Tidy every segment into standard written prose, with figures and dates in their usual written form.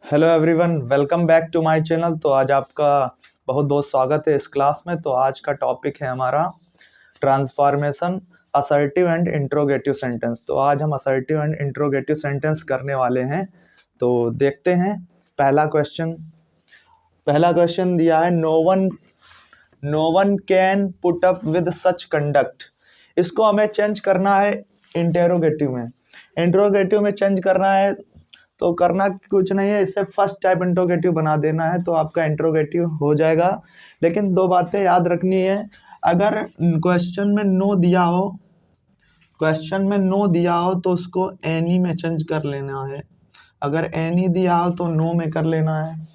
Hello everyone, welcome back to my channel. तो आज आपका बहुत बहुत स्वागत है इस क्लास में। तो आज का टॉपिक है हमारा transformation assertive and interrogative sentence. तो आज हम असर्टिव एंड इंट्रोगेटिव सेंटेंस करने वाले हैं। तो देखते हैं पहला क्वेश्चन दिया है, no one can put up with such conduct. इसको हमें चेंज करना है इंट्रोगेटिव में चेंज करना है। तो करना कुछ नहीं है, इससे फर्स्ट टाइप इंट्रोगेटिव बना देना है तो आपका इंट्रोगेटिव हो जाएगा। लेकिन दो बातें याद रखनी है, अगर क्वेश्चन में नो दिया हो तो उसको एनी में चेंज कर लेना है। अगर एनी दिया हो तो नो में कर लेना है,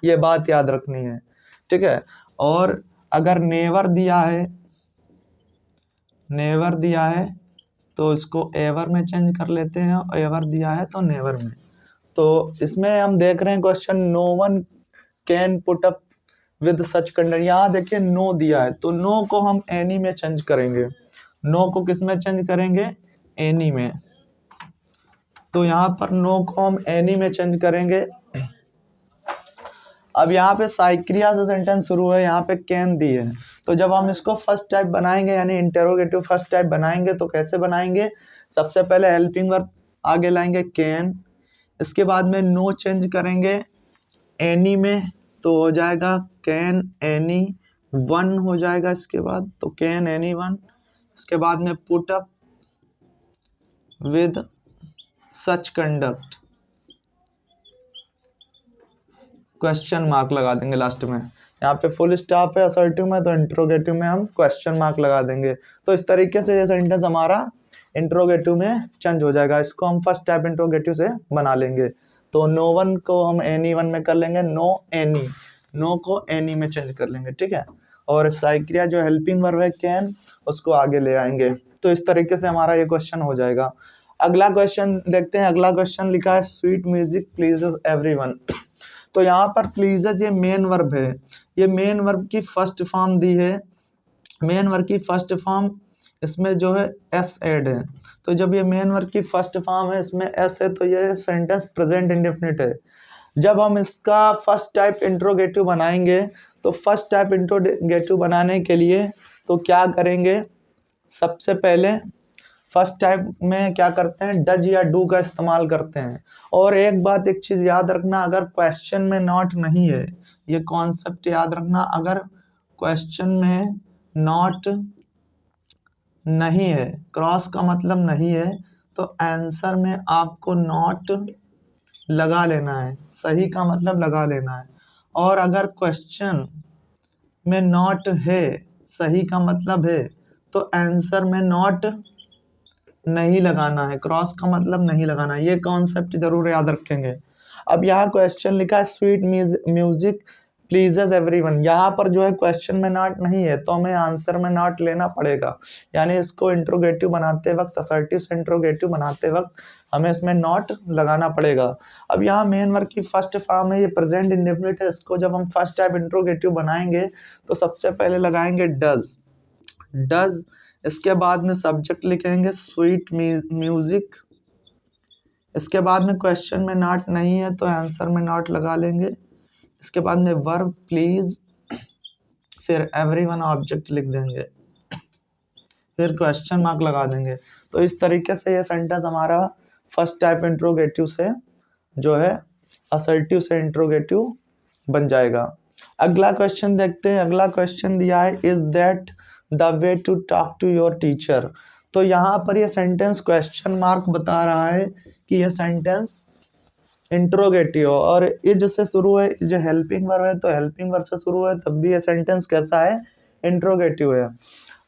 ये बात याद रखनी है, ठीक है। और अगर नेवर दिया है तो इसको एवर में चेंज कर लेते हैं, और एवर दिया है तो नेवर में। तो इसमें हम देख रहे हैं question, no one can put up with such conduct. यहाँ देखिए नो दिया है तो नो को हम एनी में चेंज करेंगे। नो को किस में चेंज करेंगे? एनी में। तो यहाँ पर नो को हम एनी में चेंज करेंगे। अब यहाँ पे साइक्रिया से सेंटेंस शुरू है, यहाँ पे कैन दी है। तो जब हम इसको फर्स्ट टाइप बनाएंगे यानी इंटेरोगेटिव फर्स्ट टाइप बनाएंगे तो कैसे बनाएंगे? सबसे पहले हेल्पिंग वर्ब आगे लाएंगे कैन, इसके बाद में नो चेंज करेंगे एनी में, तो हो जाएगा कैन एनी वन हो जाएगा। इसके बाद तो कैन एनी वन, इसके बाद में put up with such conduct, question mark लगा देंगे लास्ट में। यहाँ पे फुल स्टॉप है असर्टिव में, तो इंट्रोगेटिव में हम क्वेश्चन मार्क लगा देंगे। तो इस तरीके से ये सेंटेंस हमारा इंट्रोगेटिव में चेंज हो जाएगा। इसको हम फर्स्ट टाइप इंट्रोगेटिव से बना लेंगे। तो नो वन को हम एनी वन में कर लेंगे, नो को एनी में चेंज कर लेंगे, ठीक है। और साइक्रिया जो हेल्पिंग वर्ब है कैन, उसको आगे ले आएंगे। तो इस तरीके से हमारा ये क्वेश्चन हो जाएगा। अगला क्वेश्चन देखते हैं। अगला क्वेश्चन लिखा है, स्वीट म्यूजिक प्लीजेस एवरीवन। तो यहाँ पर प्लीजेस ये मेन वर्ब है, ये मेन वर्ब की फर्स्ट फॉर्म दी है। मेन वर्ब की फर्स्ट फॉर्म इसमें जो है एस एड है। तो जब ये मेन वर्ब की फर्स्ट फॉर्म है, इसमें एस है, तो ये सेंटेंस प्रेजेंट इंडेफिनिट है। जब हम इसका फर्स्ट टाइप इंट्रोगेटिव बनाएंगे तो फर्स्ट टाइप इंट्रोगेटिव बनाने के लिए तो क्या करेंगे? सबसे पहले फर्स्ट टाइप में क्या करते हैं? डज या डू का इस्तेमाल करते हैं। और एक बात, एक चीज याद रखना, अगर क्वेश्चन में नॉट नहीं है, ये कॉन्सेप्ट याद रखना, अगर क्वेश्चन में नॉट नहीं है, क्रॉस का मतलब नहीं है, तो आंसर में आपको नॉट लगा लेना है, सही का मतलब लगा लेना है। और अगर क्वेश्चन में नॉट है, सही का मतलब है, तो आंसर में नॉट नहीं लगाना है, क्रॉस का मतलब नहीं लगाना है। ये कॉन्सेप्ट जरूर याद रखेंगे। अब यहाँ क्वेश्चन लिखा है, स्वीट म्यूजिक प्लीजेस एवरीवन। यहाँ पर जो है क्वेश्चन में नॉट नहीं है, तो हमें आंसर में नॉट लेना पड़ेगा। यानी इसको इंट्रोगेटिव बनाते वक्त, असर्टिव से इंट्रोगेटिव बनाते वक्त हमें इसमें नॉट लगाना पड़ेगा। अब यहाँ मेन वर्ब की फर्स्ट फॉर्म है, ये प्रेजेंट इंडेफिनिट है। इसको जब हम फर्स्ट टाइप इंट्रोगेटिव बनाएंगे तो सबसे पहले लगाएंगे डज, इसके बाद में सब्जेक्ट लिखेंगे स्वीट म्यूजिक, इसके बाद में क्वेश्चन में नॉट नहीं है तो आंसर में नॉट लगा लेंगे, इसके बाद में वर्ब प्लीज, फिर एवरीवन ऑब्जेक्ट लिख देंगे, फिर क्वेश्चन मार्क लगा देंगे। तो इस तरीके से ये सेंटेंस हमारा फर्स्ट टाइप इंट्रोगेटिव से जो है असर्टिव से इंट्रोगेटिव बन जाएगा। अगला क्वेश्चन देखते हैं। अगला क्वेश्चन दिया है, is that the way to talk to your teacher. तो यहाँ पर ये सेंटेंस क्वेश्चन मार्क बता रहा है कि यह सेंटेंस इंट्रोगेटिव, और इज से शुरू है, जो हेल्पिंग वर्ब है तो हेल्पिंग वर्ब से शुरू है, तब भी ये सेंटेंस कैसा है? इंट्रोगेटिव है।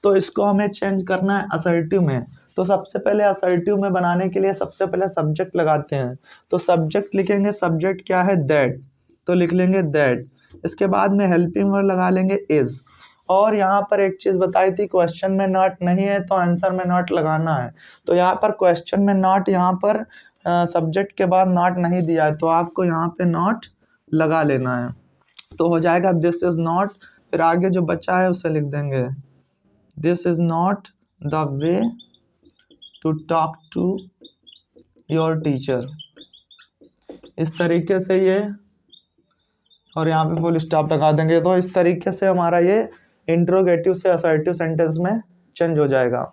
तो इसको हमें चेंज करना है असर्टिव में। तो सबसे पहले असर्टिव में बनाने के लिए सबसे पहले सब्जेक्ट लगाते हैं। तो सब्जेक्ट लिखेंगे, सब्जेक्ट क्या है? दैट, तो लिख लेंगे दैट। इसके बाद में हेल्पिंग वर्ब लगा लेंगे इज। और यहाँ पर एक चीज बताई थी, क्वेश्चन में नॉट नहीं है तो आंसर में नॉट लगाना है। तो यहाँ पर क्वेश्चन में नॉट, यहाँ पर सब्जेक्ट के बाद नॉट नहीं दिया है, तो आपको यहाँ पे नॉट लगा लेना है। तो हो जाएगा दिस इज नॉट, फिर आगे जो बचा है उसे लिख देंगे, this is not the way to talk to your teacher. इस तरीके से ये, और यहाँ पे फुल स्टॉप लगा देंगे। तो इस तरीके से हमारा ये इंट्रोगेटिव से असर्टिव सेंटेंस में चेंज हो जाएगा।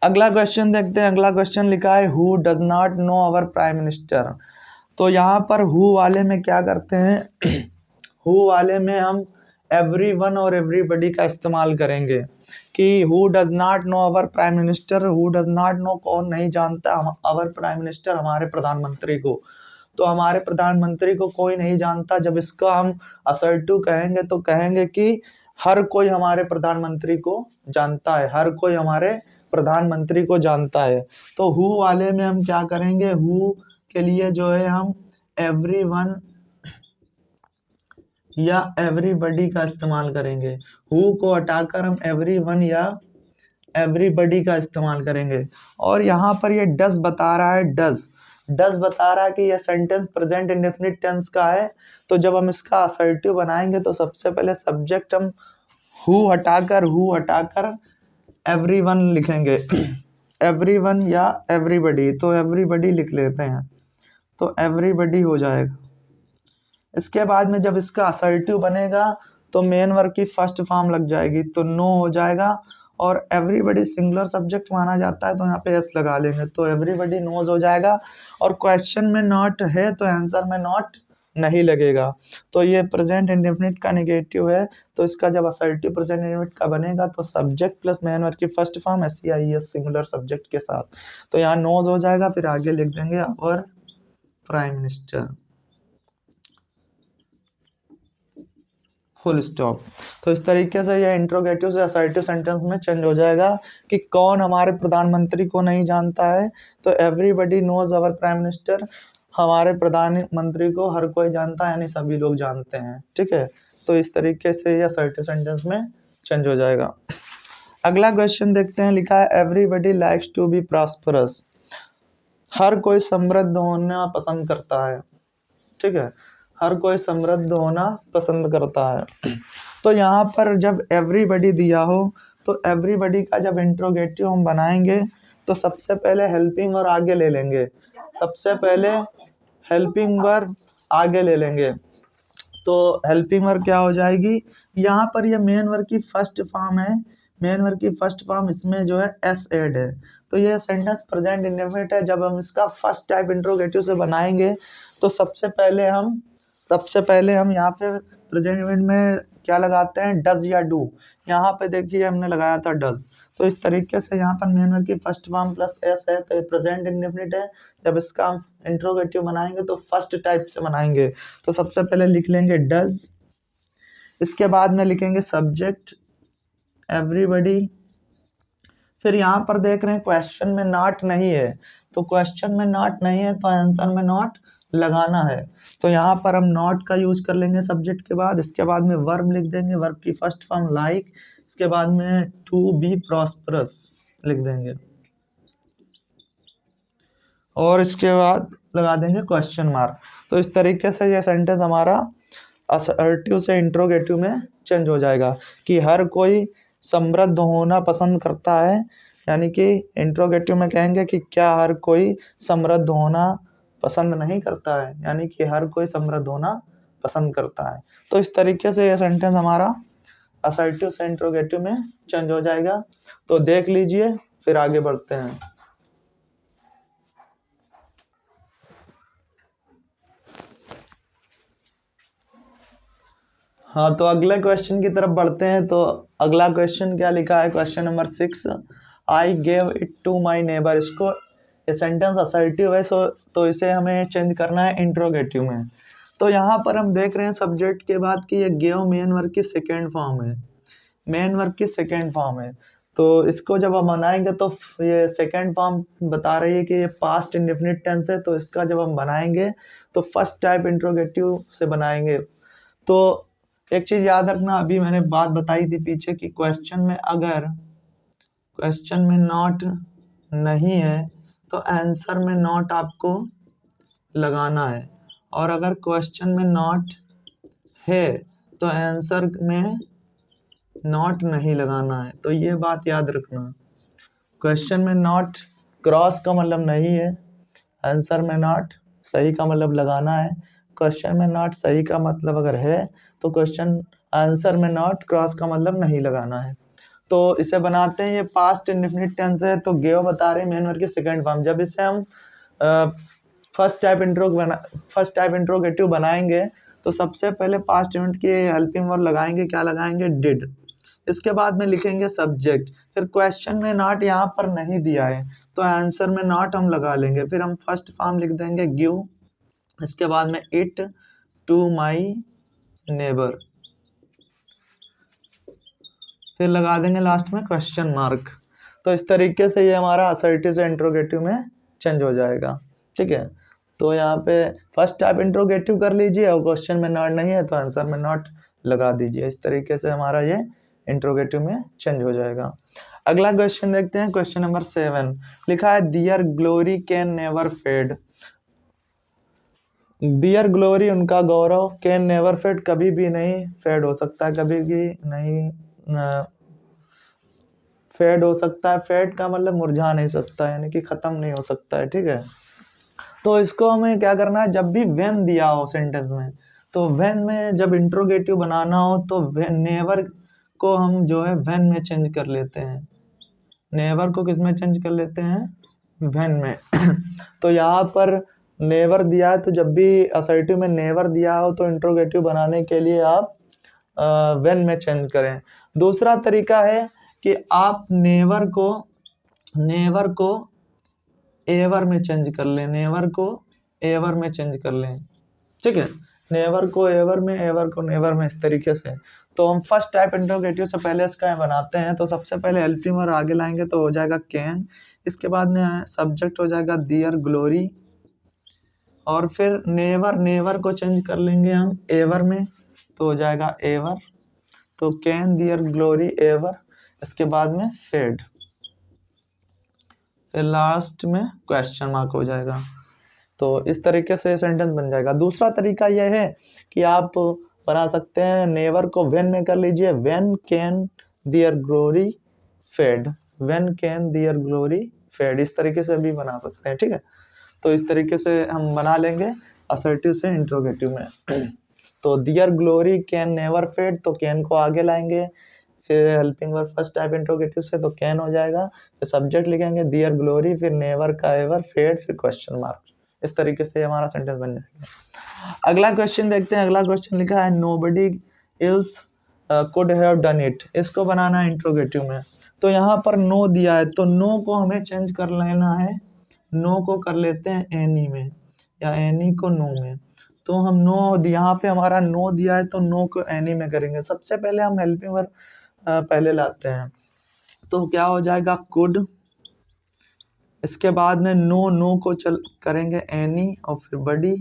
अगला क्वेश्चन देखते हैं। अगला क्वेश्चन लिखा है who does not know our prime minister. तो यहाँ पर हु वाले में क्या करते हैं हु वाले में हम एवरीवन और एवरीबडी का इस्तेमाल करेंगे कि who does not know our prime minister. Who does not know, कौन नहीं जानता अवर प्राइम मिनिस्टर, हमारे प्रधानमंत्री को। तो हमारे प्रधानमंत्री को कोई नहीं जानता। जब इसका हम असर्टिव कहेंगे तो कहेंगे कि हर कोई हमारे प्रधानमंत्री को जानता है, हर कोई हमारे प्रधानमंत्री को जानता है। तो हु वाले में हम क्या करेंगे, हु के लिए जो है हम एवरीवन या एवरीबडी का इस्तेमाल करेंगे। हु को हटाकर हम एवरीवन या एवरीबडी का इस्तेमाल करेंगे। और यहाँ पर ये डज बता रहा है, डज बता रहा है कि यह सेंटेंस प्रेजेंट इंडेफिनिट टेंस का है। तो जब हम इसका असर्टिव बनाएंगे तो सबसे पहले सब्जेक्ट हम हु हटाकर एवरीवन लिखेंगे एवरीवन या एवरीबडी। तो एवरीबडी लिख लेते हैं, तो एवरीबडी हो जाएगा। इसके बाद में जब इसका असर्टिव बनेगा तो मेन वर्ब की फर्स्ट फॉर्म लग जाएगी, तो नो हो जाएगा। और एवरीबडी सिंगुलर सब्जेक्ट माना जाता है तो यहाँ पे एस लगा लेंगे, तो एवरीबडी नोज हो जाएगा। और क्वेश्चन में नॉट है तो आंसर में नॉट नहीं लगेगा। तो ये प्रेजेंट इंडेफिनिट का नेगेटिव है, तो इसका जब असर्टिव प्रेजेंट इंडेफिनिट का बनेगा तो सब्जेक्ट प्लस मेन वर्ब की first form SEIS singular subject के साथ, तो यहाँ नोज हो जाएगा। फिर आगे लिख देंगे अवर प्राइम मिनिस्टर, फुल स्टॉप। तो इस तरीके से यह इंट्रोगेटिव से असर्टिव सेंटेंस में चेंज हो जाएगा कि कौन हमारे प्रधानमंत्री को नहीं जानता है। तो everybody knows our prime minister, हमारे प्रधानमंत्री को हर कोई जानता है, यानी सभी लोग जानते हैं। ठीक है, तो इस तरीके से यह असर्टिव सेंटेंस में चेंज हो जाएगा। अगला क्वेश्चन देखते हैं। लिखा है everybody likes to be prosperous. हर कोई समृद्ध होना पसंद करता है। ठीक है, हर कोई समृद्ध होना पसंद करता है। तो यहाँ पर जब एवरीबडी दिया हो तो एवरीबडी का जब इंट्रोगेटिव हम बनाएंगे तो सबसे पहले हेल्पिंग और आगे ले लेंगे, सबसे पहले हेल्पिंग वर्ब आगे ले लेंगे। तो हेल्पिंग वर्ब क्या हो जाएगी, यहाँ पर ये मेन वर्ब की फर्स्ट फॉर्म है, मेन वर्ब की फर्स्ट फॉर्म इसमें जो है एस एड है। तो ये सेंटेंस प्रेजेंट इंडेफिनिट है। जब हम इसका फर्स्ट टाइप इंट्रोगेटिव से बनाएंगे तो सबसे पहले हम यहाँ पे प्रेजेंट इंडेफिनिट में क्या लगाते हैं, डज या डू। यहाँ पे देखिए हमने लगाया था डज। तो इस तरीके से यहाँ पर मेन वर्ब की फर्स्ट फॉर्म प्लस एस है, तो ये प्रेजेंट इंडेफिनिट है। जब इसका हम इंट्रोगेटिव बनाएंगे तो फर्स्ट टाइप से बनाएंगे। तो सबसे पहले लिख लेंगे डज, इसके बाद में लिखेंगे सब्जेक्ट एवरीबडी। फिर यहाँ पर देख रहे हैं क्वेश्चन में नॉट नहीं है, तो क्वेश्चन में नॉट नहीं है तो आंसर में नॉट लगाना है। तो यहाँ पर हम नॉट का यूज कर लेंगे सब्जेक्ट के बाद। इसके बाद में वर्ब लिख देंगे, वर्ब की फर्स्ट फॉर्म लाइक, इसके बाद में टू बी प्रॉस्परस लिख देंगे और इसके बाद लगा देंगे क्वेश्चन मार्क। तो इस तरीके से यह सेंटेंस हमारा असर्टिव से इंट्रोगेटिव में चेंज हो जाएगा कि हर कोई समृद्ध होना पसंद करता है, यानी कि इंट्रोगेटिव में कहेंगे कि क्या हर कोई समृद्ध होना पसंद नहीं करता है, यानी कि हर कोई समृद्ध होना पसंद करता है। तो इस तरीके से यह सेंटेंस हमारा असर्टिव से इंट्रोगेटिव में चेंज हो जाएगा। तो देख लीजिए, फिर आगे बढ़ते हैं। हाँ, तो अगले क्वेश्चन की तरफ बढ़ते हैं। तो अगला क्वेश्चन क्या लिखा है, question number 6, I gave it to my neighbour. इसको ये सेंटेंस असर्टिव है, तो इसे हमें चेंज करना है इंट्रोगेटिव में। तो यहाँ पर हम देख रहे हैं सब्जेक्ट के बाद कि ये गेव मेन वर्ब की सेकेंड फॉर्म है, मेन वर्ब की सेकेंड फॉर्म है। तो इसको जब हम बनाएंगे तो ये सेकेंड फॉर्म बता रही है कि ये पास्ट इंडेफिनिट टेंस है, तो इसका जब हम बनाएंगे तो फर्स्ट टाइप इंट्रोगेटिव से बनाएंगे। तो एक चीज याद रखना, अभी मैंने बात बताई थी पीछे कि क्वेश्चन में अगर क्वेश्चन में नॉट नहीं है तो आंसर में नॉट आपको लगाना है, और अगर क्वेश्चन में नॉट है तो आंसर में नॉट नहीं लगाना है। तो ये बात याद रखना, क्वेश्चन में नॉट क्रॉस का मतलब नहीं है, आंसर में नॉट सही का मतलब लगाना है, क्वेश्चन में नॉट सही का मतलब अगर है तो क्वेश्चन आंसर में नॉट क्रॉस का मतलब नहीं लगाना है। तो इसे बनाते हैं, ये पास्ट इंडेफिनिट टेंस है, तो गेव बता रहे हैं मेन वर्ब की सेकंड फॉर्म। जब इसे हम फर्स्ट टाइप इंट्रोगेटिव बनाएंगे तो सबसे पहले पास्ट यूनिट की हेल्पिंग वर्ब लगाएंगे, क्या लगाएंगे, डिड। इसके बाद में लिखेंगे सब्जेक्ट, फिर क्वेश्चन में नॉट यहाँ पर नहीं दिया है तो आंसर में नॉट हम लगा लेंगे, फिर हम फर्स्ट फॉर्म लिख देंगे गिव, इसके बाद में इट टू माई नेबर, फिर लगा देंगे लास्ट में क्वेश्चन मार्क। तो इस तरीके से ये हमारा असर्टिव से इंट्रोगेटिव में चेंज हो जाएगा। ठीक है, तो यहाँ पे फर्स्ट टाइप इंट्रोगेटिव कर लीजिए और क्वेश्चन में नॉट नहीं है तो आंसर में नॉट लगा दीजिए। इस तरीके से हमारा ये इंट्रोगेटिव में चेंज हो जाएगा। अगला क्वेश्चन देखते हैं, क्वेश्चन नंबर 7 लिखा है their glory can never fade. Their glory उनका गौरव, कैन नेवर फेड कभी भी नहीं फेड हो सकता है, कभी भी नहीं फेड हो सकता है। फेड का मतलब मुरझा नहीं सकता, यानी कि खत्म नहीं हो सकता है। ठीक है, तो इसको हमें क्या करना है, जब भी व्हेन दिया हो सेंटेंस में, तो व्हेन में जब इंट्रोगेटिव बनाना हो तो नेवर को हम जो है व्हेन में चेंज कर लेते हैं। नेवर को किस में चेंज कर लेते हैं, व्हेन में। तो यहाँ पर नेवर दिया है, तो जब भी असर्टिव में नेवर दिया हो तो इंट्रोगेटिव बनाने के लिए आप व्हेन में चेंज करें। दूसरा तरीका है कि आप नेवर को एवर में चेंज कर लें, नेवर को एवर में चेंज कर लें। ठीक है, नेवर को एवर में, एवर को नेवर में, इस तरीके से। तो हम फर्स्ट टाइप इंट्रोगेटिव से पहले इसका बनाते हैं, तो सबसे पहले हेल्पिंग वर्ब आगे लाएंगे तो हो जाएगा कैन, इसके बाद में सब्जेक्ट हो जाएगा दियर ग्लोरी, और फिर नेवर को चेंज कर लेंगे हम एवर में तो हो जाएगा एवर, तो कैन दियर ग्लोरी एवर, इसके बाद में फेड, फिर लास्ट में क्वेश्चन मार्क हो जाएगा। तो इस तरीके से सेंटेंस बन जाएगा। दूसरा तरीका यह है कि आप बना सकते हैं नेवर को व्हेन में कर लीजिए, when can their glory fade, when can their glory fade, इस तरीके से भी बना सकते हैं। ठीक है, तो इस तरीके से हम बना लेंगे असर्टिव से इंट्रोगेटिव में। तो दियर ग्लोरी कैन नेवर फेड, तो कैन को आगे लाएंगे, फिर helping verb first type interrogative से तो कैन हो जाएगा, फिर सब्जेक्ट लिखेंगे दियर ग्लोरी, फिर नेवर का एवर, फेड, फिर क्वेश्चन मार्क। इस तरीके से हमारा सेंटेंस बन जाएगा। अगला क्वेश्चन देखते हैं। अगला क्वेश्चन लिखा है nobody else could have done it, इसको बनाना है इंट्रोगेटिव में। तो यहाँ पर नो दिया है तो नो को हमें चेंज कर लेना है, नो को कर लेते हैं एनी में, या एनी को नो में। तो हम नो, यहाँ पे हमारा नो दिया है तो नो को एनी में करेंगे। सबसे पहले हम हेल्पिंग वर्ब पहले लाते हैं, तो क्या हो जाएगा कुड, इसके बाद में नो को करेंगे एनी, और फिर बडी,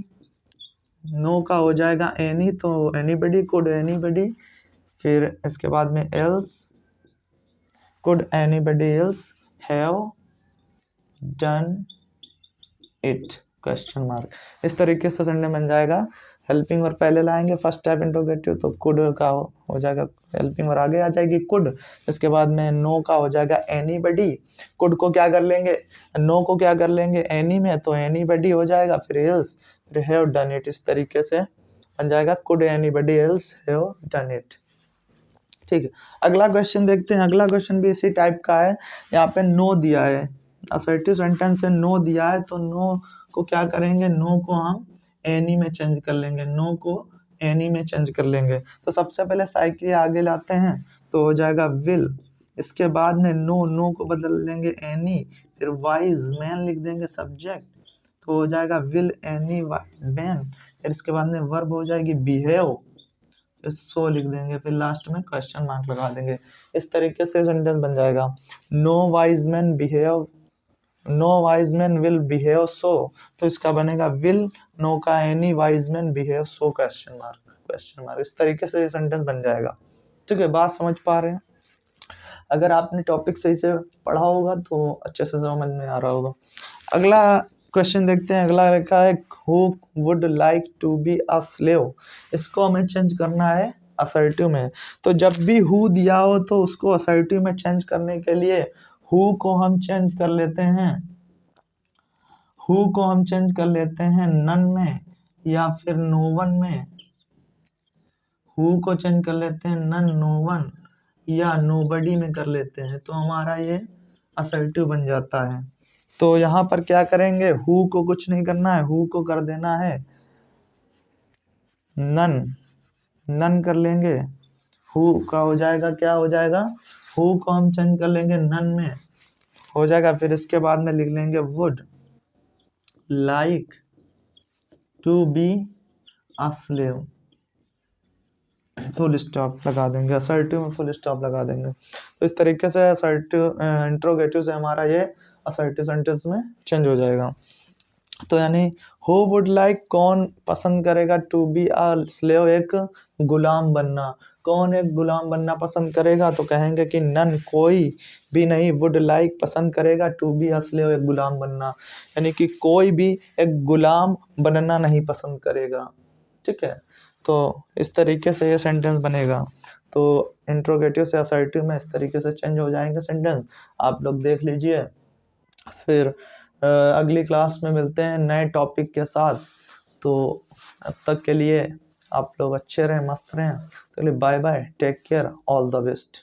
नो का हो जाएगा एनी तो एनीबडी, कुड एनीबडी, फिर इसके बाद में else, could anybody else have done it, question mark. इस तरीके से सेंटेंस बन जाएगा। हेल्पिंग वर्ब पहले लाएंगे फर्स्ट टाइप इंट्रोगेटिव, तो कुड का हो जाएगा, हेल्पिंग वर्ब आगे आ जाएगी कुड, इसके बाद में नो का हो जाएगा एनीबडी, कुड को क्या कर लेंगे, नो को क्या कर लेंगे एनी में, तो एनीबडी हो जाएगा, फिर एल्स, फिर हैव डन इट, इस तरीके से बन जाएगा could anybody else have done it. ठीक है, अगला क्वेश्चन देखते हैं। अगला क्वेश्चन भी इसी टाइप का है। यहाँ पे नो दिया है, असर्टिव सेंटेंस है, नो दिया है तो नो को क्या करेंगे, नो को हम एनी में चेंज कर लेंगे, नो को एनी में चेंज कर लेंगे। तो सबसे पहले साइकिल आगे लाते हैं तो हो जाएगा विल, इसके बाद में नो को बदल लेंगे एनी, फिर वाइज मैन लिख देंगे सब्जेक्ट, तो हो जाएगा विल एनी वाइज मैन, फिर इसके बाद में वर्ब हो जाएगी बिहेव, सो लिख देंगे, फिर लास्ट में क्वेश्चन मार्क लगा देंगे। इस तरीके से सेंटेंस बन जाएगा no wise man behave, no wise man will behave so, तो इसका बनेगा विल नो का any wise man behave so, question mark. इस तरीके से ये सेंटेंस बन जाएगा। ठीक है, बात समझ पा रहे हैं? अगर आपने टॉपिक सही से पढ़ा होगा तो अच्छे से समझ में आ रहा होगा। अगला क्वेश्चन देखते हैं। अगला लिखा है who would like to be a slave, इसको हमें चेंज करना है असर्टिव में। तो जब भी हु दिया हो तो उसको असर्टिव में चेंज करने के लिए हु को हम चेंज कर लेते हैं, हु को हम चेंज कर लेते हैं नन में या फिर नो वन में। हु को चेंज कर लेते हैं नन, नो वन या नोबडी में कर लेते हैं, तो हमारा ये असर्टिव बन जाता है। तो यहाँ पर क्या करेंगे, हु को कुछ नहीं करना है, हु को कर देना है नन, नन कर लेंगे। हु का हो जाएगा, क्या हो जाएगा, हु को हम चेंज कर लेंगे नन में, हो जाएगा। फिर इसके बाद में लिख लेंगे would like to be a slave, full stop लगा देंगे, असर्टिव में फुल स्टॉप लगा देंगे। तो इस तरीके से असर्टिव इंट्रोगेटिव से हमारा ये असर्टिव सेंटेंस में चेंज हो जाएगा। तो यानी हु वुड लाइक, कौन पसंद करेगा, टू बी अ स्लेव, एक गुलाम बनना। कौन एक गुलाम बनना पसंद करेगा, तो कहेंगे कि नन, कोई भी नहीं, वुड लाइक पसंद करेगा, टू बी अ स्लेव, एक गुलाम बनना, यानी कि कोई भी एक गुलाम बनना नहीं पसंद करेगा। ठीक है, तो इस तरीके से ये सेंटेंस बनेगा। तो इंट्रोगेटिव से असर्टिव में इस तरीके से चेंज हो जाएंगे सेंटेंस, आप लोग देख लीजिए। फिर अगली क्लास में मिलते हैं नए टॉपिक के साथ। तो अब तक के लिए आप लोग अच्छे रहें, मस्त रहें। तो bye bye, take care, all the best.